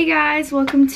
Hey guys, welcome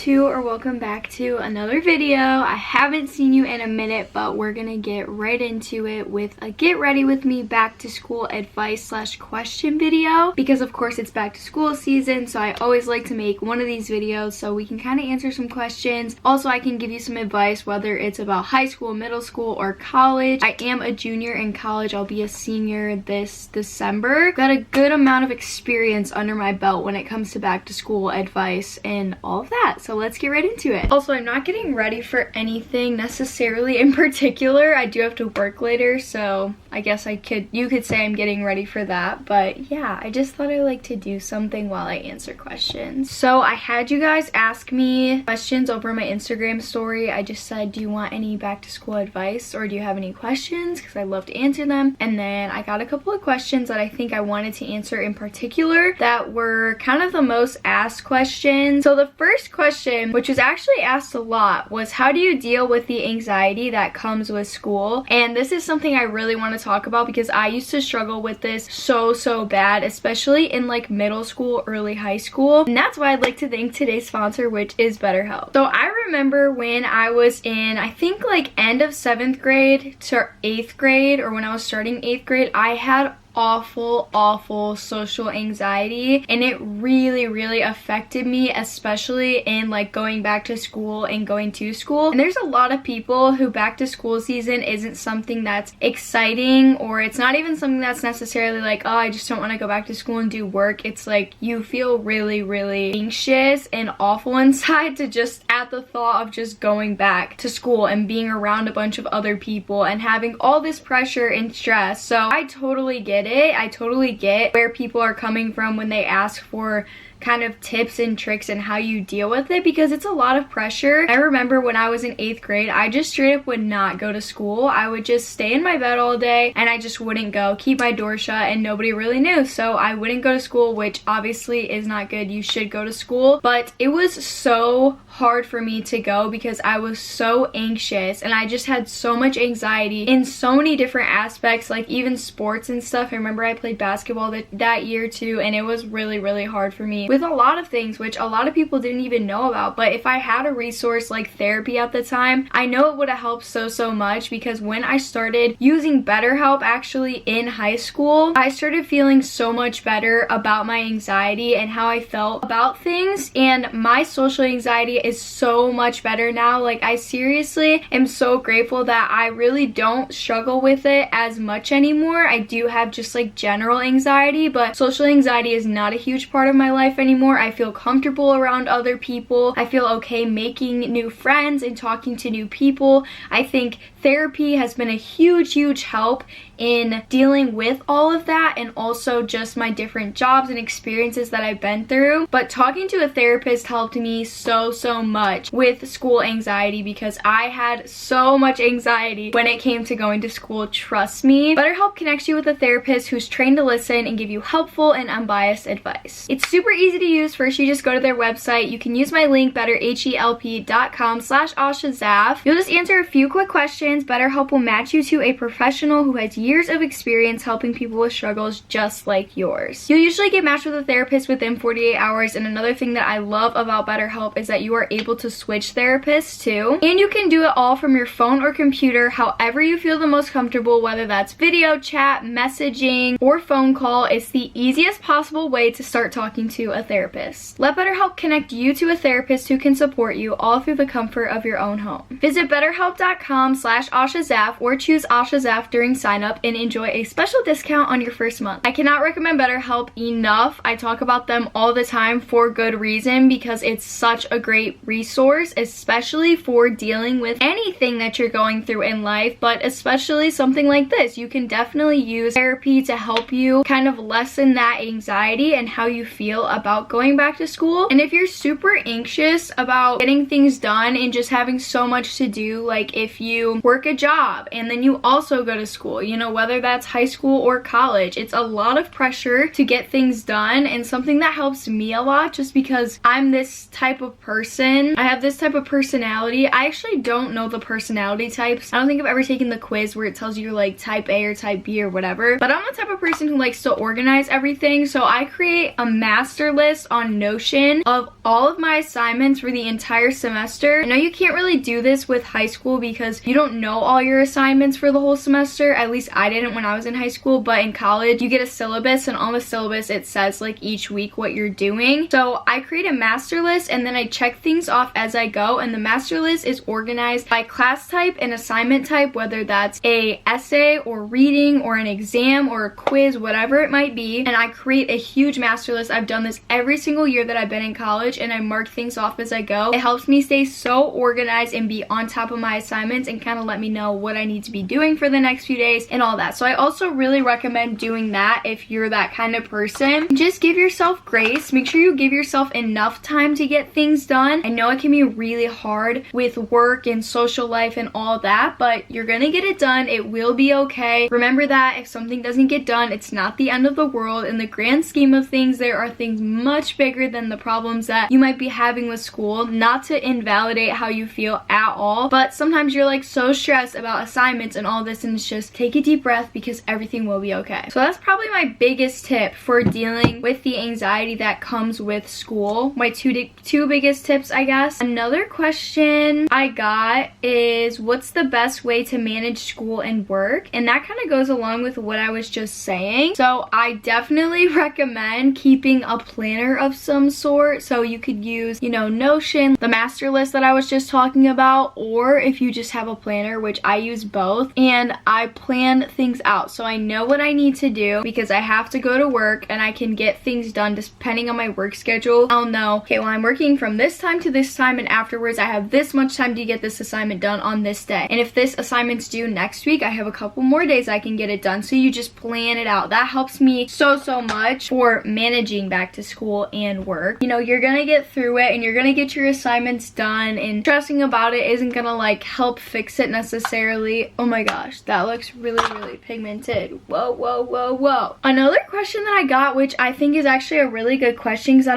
back to another video. I haven't seen you in a minute, but we're gonna get right into it with a get ready with me back to school advice / question video, because of course it's back to school season, so I always like to make one of these videos so we can kind of answer some questions. Also, I can give you some advice whether it's about high school, middle school, or college. I am a junior in college. I'll be a senior this December. Got a good amount of experience under my belt when it comes to back to school advice and all of that, so let's get right into it. Also, I'm not getting ready for anything necessarily in particular. I do have to work later, so I guess you could say I'm getting ready for that. But yeah, I just thought I'd like to do something while I answer questions. So I had you guys ask me questions over my Instagram story. I just said, do you want any back to school advice or do you have any questions, because I love to answer them. And then I got a couple of questions that I think I wanted to answer in particular that were kind of the most asked questions. So the first question, which was actually asked a lot, was how do you deal with the anxiety that comes with school? And this is something I really want to talk about because I used to struggle with this so bad, especially in like middle school, early high school. And that's why I'd like to thank today's sponsor, which is BetterHelp. So I remember when I was in, I think like end of 7th grade to 8th grade, or when I was starting 8th grade, I had awful social anxiety, and it really affected me, especially in like going back to school and going to school. And there's a lot of people who back to school season isn't something that's exciting, or it's not even something that's necessarily like, oh, I just don't want to go back to school and do work. It's like you feel really anxious and awful inside to just at the thought of just going back to school and being around a bunch of other people and having all this pressure and stress. So I totally get it. I totally get where people are coming from when they ask for kind of tips and tricks and how you deal with it, because it's a lot of pressure. I remember when I was in 8th grade, I just straight up would not go to school. I would just stay in my bed all day and I just wouldn't go, keep my door shut, and nobody really knew. So I wouldn't go to school, which obviously is not good. You should go to school. But it was so hard for me to go because I was so anxious and I just had so much anxiety in so many different aspects, like even sports and stuff. I remember I played basketball that year too, and it was really hard for me with a lot of things, which a lot of people didn't even know about. But if I had a resource like therapy at the time, I know it would have helped so much, because when I started using BetterHelp actually in high school, I started feeling so much better about my anxiety and how I felt about things, and my social anxiety is so much better now. Like, I seriously am so grateful that I really don't struggle with it as much anymore. I do have just like general anxiety, but social anxiety is not a huge part of my life anymore. I feel comfortable around other people. I feel okay making new friends and talking to new people. I think therapy has been a huge help in dealing with all of that, and also just my different jobs and experiences that I've been through. But talking to a therapist helped me so much with school anxiety, because I had so much anxiety when it came to going to school. Trust me. BetterHelp connects you with a therapist who's trained to listen and give you helpful and unbiased advice. It's super easy to use. First, you just go to their website. You can use my link, betterhelp.com/AshaZapf. You'll just answer a few quick questions. BetterHelp will match you to a professional who has years of experience helping people with struggles just like yours. You'll usually get matched with a therapist within 48 hours, and another thing that I love about BetterHelp is that you are able to switch therapists too, and you can do it all from your phone or computer, however you feel the most comfortable, whether that's video, chat, messaging, or phone call. It's the easiest possible way to start talking to a therapist. Let BetterHelp connect you to a therapist who can support you all through the comfort of your own home. Visit betterhelp.com/AshaZapf or choose Asha Zapf during sign up and enjoy a special discount on your first month. I cannot recommend BetterHelp enough. I talk about them all the time for good reason, because it's such a great resource, especially for dealing with anything that you're going through in life, but especially something like this. You can definitely use therapy to help you kind of lessen that anxiety and how you feel about going back to school. And if you're super anxious about getting things done and just having so much to do, like if you work a job and then you also go to school, you know, whether that's high school or college, it's a lot of pressure to get things done. And something that helps me a lot, just because I'm this type of person, I have this type of personality. I actually don't know the personality types. I don't think I've ever taken the quiz where it tells you like type A or type B or whatever, but I'm the type of person who likes to organize everything. So I create a master list on Notion of all of my assignments for the entire semester. I know you can't really do this with high school because you don't know all your assignments for the whole semester. At least I didn't when I was in high school, but in college you get a syllabus, and on the syllabus it says like each week what you're doing. So I create a master list and then I check things off as I go, and the master list is organized by class type and assignment type, whether that's a essay or reading or an exam or a quiz, whatever it might be. And I create a huge master list. I've done this every single year that I've been in college, and I mark things off as I go. It helps me stay so organized and be on top of my assignments and kind of let me know what I need to be doing for the next few days and all that. So I also really recommend doing that if you're that kind of person. Just give yourself grace. Make sure you give yourself enough time to get things done. I know it can be really hard with work and social life and all that, but you're gonna get it done. It will be okay. Remember that if something doesn't get done, it's not the end of the world. In the grand scheme of things, there are things much bigger than the problems that you might be having with school. Not to invalidate how you feel at all, but sometimes you're like so stressed about assignments and all this, and it's just take a deep breath because everything will be okay. So that's probably my biggest tip for dealing with the anxiety that comes with school. My two biggest tips, I guess. Another question I got is, what's the best way to manage school and work? And that kind of goes along with what I was just saying. So I definitely recommend keeping a planner of some sort. So you could use, you know, Notion, the master list that I was just talking about, or if you just have a planner, which I use both, and I plan things out. So I know what I need to do because I have to go to work, and I can get things done depending on my work schedule. I'll know, okay, well, I'm working from this time to this time, and afterwards I have this much time to get this assignment done on this day. And if this assignment's due next week, I have a couple more days I can get it done. So you just plan it out. That helps me so much for managing back to school and work. You know, you're gonna get through it and you're gonna get your assignments done, and stressing about it isn't gonna like help fix it necessarily. Oh my gosh, that looks really pigmented. Whoa. Another question that I got, which I think is actually a really good question because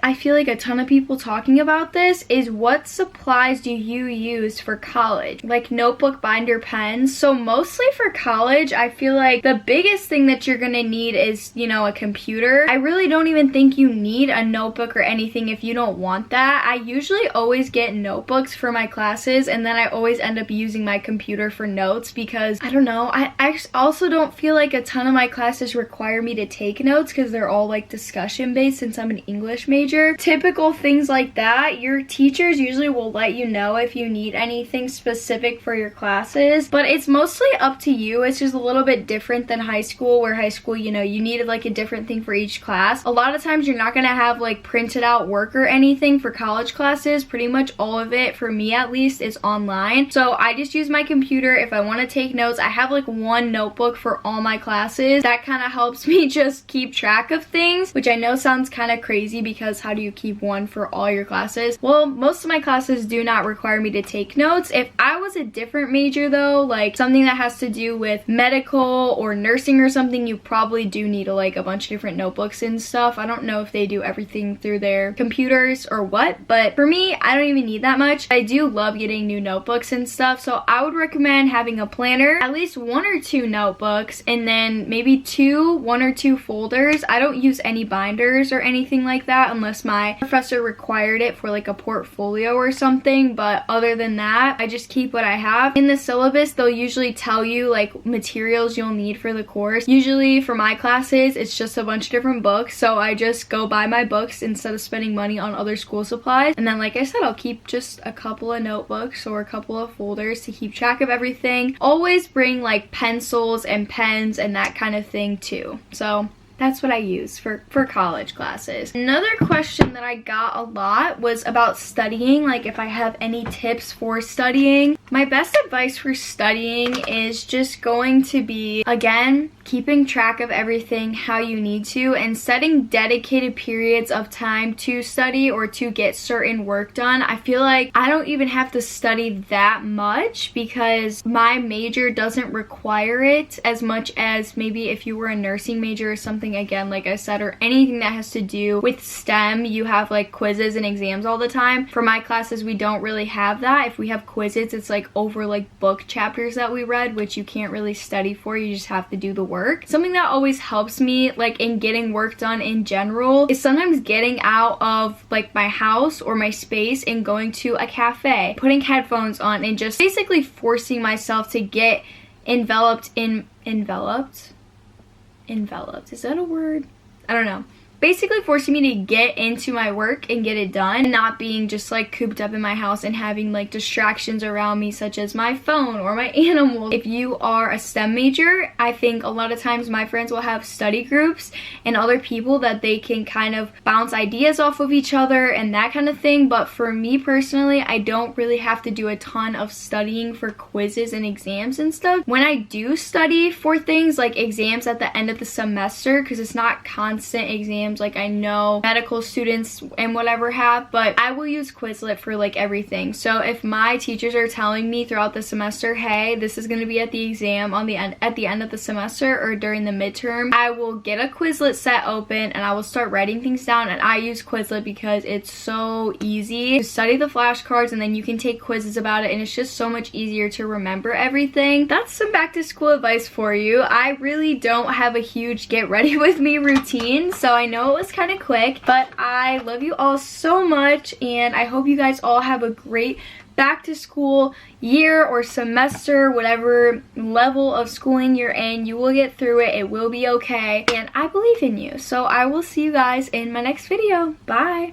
I feel like a ton of people talking about this, is what supplies do you use for college? Like notebook, binder, pens. So mostly for college, I feel like the biggest thing that you're gonna need is, you know, a computer. I really don't even think you need a notebook or anything if you don't want that. I usually always get notebooks for my classes, and then I always end up using my computer for notes because, I don't know, I also don't feel like a ton of my classes require me to take notes because they're all like discussion based since I'm an English major. Typical things like that, your teachers usually will let you know if you need anything specific for your classes, but it's mostly up to you. It's just a little bit different than high school, where high school, you know, you needed like a different thing for each class. A lot of times you're not gonna have like printed out work or anything for college classes. Pretty much all of it, for me at least, is online. So I just use my computer. If I want to take notes, I have like one notebook for all my classes. That kind of helps me just keep track of things, which I know sounds kind of crazy because how do you keep one for all your classes? Well, most of my classes do not require me to take notes. If I was a different major though, like something that has to do with medical or nursing or something, you probably do need like a bunch of different notebooks and stuff. I don't know if they do everything through their computers or what, but for me, I don't even need that much. I do love getting new notebooks and stuff, so I would recommend having a planner, at least 1 or 2 notebooks, and then maybe 1 or 2 folders. I don't use any binders or anything like that unless my professor required it for like a portfolio or something, but other than that, I just keep what I have. In the syllabus, they'll usually tell you like materials you'll need for the course. Usually for my classes, it's just a bunch of different books, so I just go buy my books instead of spending money on other school supplies. And then, like I said, I'll keep just a couple of notebooks or a couple of folders to keep track of everything. Always bring like pencils and pens and that kind of thing too. So that's what I use for college classes. Another question that I got a lot was about studying, like if I have any tips for studying. My best advice for studying is just going to be, again, keeping track of everything how you need to and setting dedicated periods of time to study or to get certain work done. I feel like I don't even have to study that much because my major doesn't require it as much as maybe if you were a nursing major or something, again, like I said, or anything that has to do with STEM. You have like quizzes and exams all the time. For my classes, we don't really have that. If we have quizzes, it's like over like book chapters that we read, which you can't really study for, you just have to do the work. Something that always helps me like in getting work done in general is sometimes getting out of like my house or my space and going to a cafe, putting headphones on, and just basically forcing myself to get enveloped, is that a word? I don't know. Basically forcing me to get into my work and get it done, and not being just like cooped up in my house and having like distractions around me such as my phone or my animals. If you are a STEM major, I think a lot of times my friends will have study groups and other people that they can kind of bounce ideas off of each other and that kind of thing. But for me personally, I don't really have to do a ton of studying for quizzes and exams and stuff. When I do study for things like exams at the end of the semester, because it's not constant exams like I know medical students and whatever have, but I will use Quizlet for like everything. So if my teachers are telling me throughout the semester, hey, this is going to be at the exam on the end at the end of the semester or during the midterm, I will get a Quizlet set open and I will start writing things down. And I use Quizlet because it's so easy to study the flashcards, and then you can take quizzes about it, and it's just so much easier to remember everything. That's some back to school advice for you. I really don't have a huge get ready with me routine, so I know it was kind of quick, but I love you all so much, and I hope you guys all have a great back to school year or semester, whatever level of schooling you're in. You will get through it. It will be okay, and I believe in you. So I will see you guys in my next video. Bye.